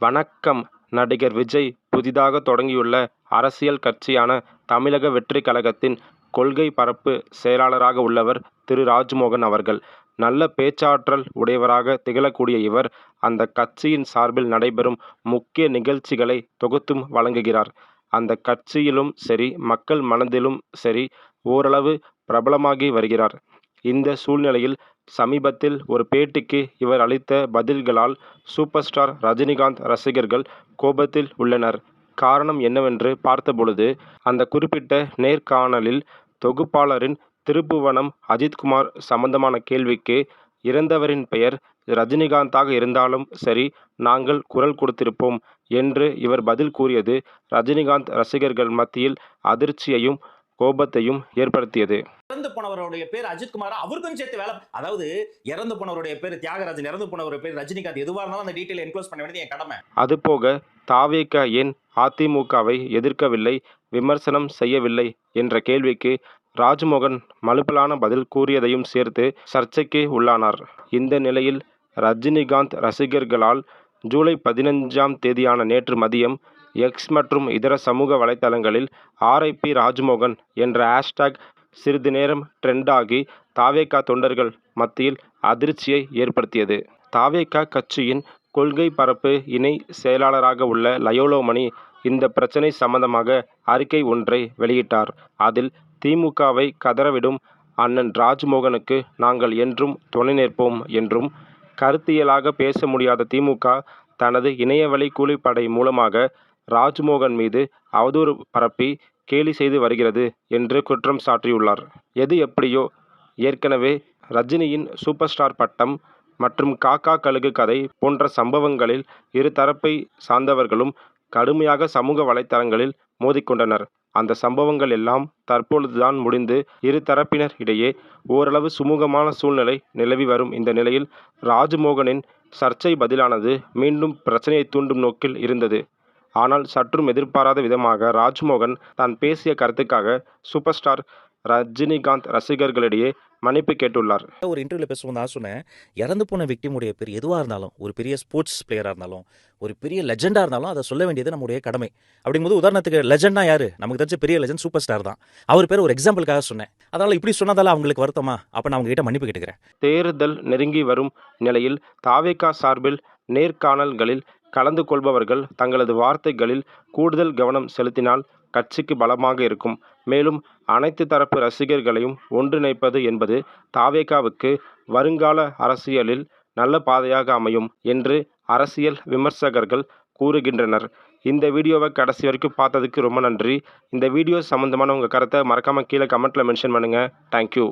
வணக்கம். நடிகர் விஜய் புதிதாக தொடங்கியுள்ள அரசியல் கட்சியான தமிழக வெற்றிக் கழகத்தின் கொள்கை பரப்பு செயலாளராக உள்ளவர் திரு. ராஜ்மோகன் அவர்கள். நல்ல பேச்சாற்றல் உடையவராக திகழக்கூடிய இவர், அந்த கட்சியின் சார்பில் நடைபெறும் முக்கிய நிகழ்ச்சிகளை தொகுத்தும் வழங்குகிறார். அந்த கட்சியிலும் சரி, மக்கள் மனதிலும் சரி ஓரளவு பிரபலமாகி வருகிறார். இந்த சூழ்நிலையில் சமீபத்தில் ஒரு பேட்டிக்கு இவர் அளித்த பதில்களால் சூப்பர் ஸ்டார் ரஜினிகாந்த் ரசிகர்கள் கோபத்தில் உள்ளனர். காரணம் என்னவென்று பார்த்தபொழுது, அந்த குறிப்பிட்ட நேர்காணலில் தொகுப்பாளரின் திருப்புவனம் அஜித்குமார் சம்பந்தமான கேள்விக்கு, இறந்தவரின் பெயர் ரஜினிகாந்தாக இருந்தாலும் சரி, நாங்கள் குரல் கொடுத்திருப்போம் என்று இவர் பதில் கூறியது ரஜினிகாந்த் ரசிகர்கள் மத்தியில் அதிர்ச்சியையும் கோபத்தையும் ஏற்படுத்தியது. இறந்து போனவருடைய பேர் அஜித்குமார், அவருக்கும் சேர்த்து வேலை. அதாவது இறந்து போனவருடைய பேர் தியாகராஜன், இறந்து போனவருடைய பேர் ரஜினிகாந்த், எதுவா இருந்தாலும் அந்த டீடைல் என்க்ளோஸ் பண்ண வேண்டியது என் கடமை. அதுபோக தாவேகா ஏன் அதிமுகவை எதிர்க்கவில்லை, விமர்சனம் செய்யவில்லை என்ற கேள்விக்கு ராஜ்மோகன் மழுப்பலான பதில் கூறியதையும் சேர்த்து சர்ச்சைக்கு உள்ளானார். இந்த நிலையில் ரஜினிகாந்த் ரசிகர்களால் ஜூலை 15ஆம் தேதியான நேற்று மதியம் எக்ஸ் மற்றும் இதர சமூக வலைதளங்களில் RIP ராஜ்மோகன் என்ற ஹேஷ்டேக் சிறிது நேரம் ட்ரெண்ட் ஆகி தாவேகா தொண்டர்கள் மத்தியில் அதிர்ச்சியை ஏற்படுத்தியது. தாவேகா கட்சியின் கொள்கை பரப்பு இணை செயலாளராக உள்ள லயோலோமணி இந்த பிரச்சனை சம்பந்தமாக அறிக்கை ஒன்றை வெளியிட்டார். அதில் திமுகவை கதறவிடும் அண்ணன் ராஜ்மோகனுக்கு நாங்கள் என்றும் துணை நிற்போம் என்றும், கருத்தியலாக பேச முடியாத திமுக தனது இணையவழி கூலிப்படை மூலமாக ராஜ்மோகன் மீது அவதூறு பரப்பி கேலி செய்து வருகிறது என்று குற்றம் சாட்டியுள்ளார். எது எப்படியோ, ஏற்கனவே ரஜினியின் சூப்பர் ஸ்டார் பட்டம் மற்றும் காக்கா கழுகு கதை போன்ற சம்பவங்களில் இரு தரப்பை சார்ந்தவர்களும் கடுமையாக சமூக வலைதளங்களில் மோதிக்கொண்டனர். அந்த சம்பவங்கள் எல்லாம் தற்பொழுதுதான் முடிந்து இரு தரப்பினர் இடையே ஓரளவு சுமூகமான சூழ்நிலை நிலவி வரும் இந்த நிலையில் ராஜ்மோகனின் சர்ச்சை பதிலானது மீண்டும் பிரச்சனையை தூண்டும் நோக்கில் இருந்தது. ஆனால் சற்றும் எதிர்பாராத விதமாக ராஜ்மோகன் தான் பேசிய கருத்துக்காக சூப்பர் ஸ்டார் ரஜினிகாந்த் ரசிகர்களிடையே மன்னிப்பு கேட்டுள்ளார். ஒரு இன்டர்வியூல பேசும்போது நான் சொன்னேன், இறந்து போன விக்டிமுடைய பேர் எதுவாக இருந்தாலும், ஒரு பெரிய ஸ்போர்ட்ஸ் பிளேயராக இருந்தாலும், ஒரு பெரிய லெஜெண்டாக இருந்தாலும் அதை சொல்ல வேண்டியது நம்முடைய கடமை. அப்படிங்கும்போது உதாரணத்துக்கு லெஜெண்டா யாரு, நமக்கு தெரிஞ்ச பெரிய லெஜெண்ட் சூப்பர் ஸ்டார் தான். அவர் பேர் ஒரு எக்ஸாம்பிளுக்காக சொன்னேன். அதனால இப்படி சொன்னதால அவங்களுக்கு வருத்தமா? அப்ப நான் அவங்க கிட்ட மன்னிப்பு கேட்டுக்கிறேன். தேர்தல் நெருங்கி வரும் நிலையில் தாவேகா சார்பில் நேர்காணல்களில் கலந்து கொள்பவர்கள் தங்களது வார்த்தைகளில் கூடுதல் கவனம் செலுத்தினால் கட்சிக்கு பலமாக இருக்கும். மேலும் அனைத்து தரப்பு ரசிகர்களையும் ஒன்றிணைப்பது என்பது தாவேகாவுக்கு வருங்கால அரசியலில் நல்ல பாதையாக அமையும் என்று அரசியல் விமர்சகர்கள் கூறுகின்றனர். இந்த வீடியோவை கடைசி வரைக்கும் பார்த்ததுக்கு ரொம்ப நன்றி. இந்த வீடியோ சம்பந்தமான உங்கள் கருத்தை மறக்காமல் கீழே கமெண்ட்டில் மென்ஷன் பண்ணுங்கள். தேங்க்யூ.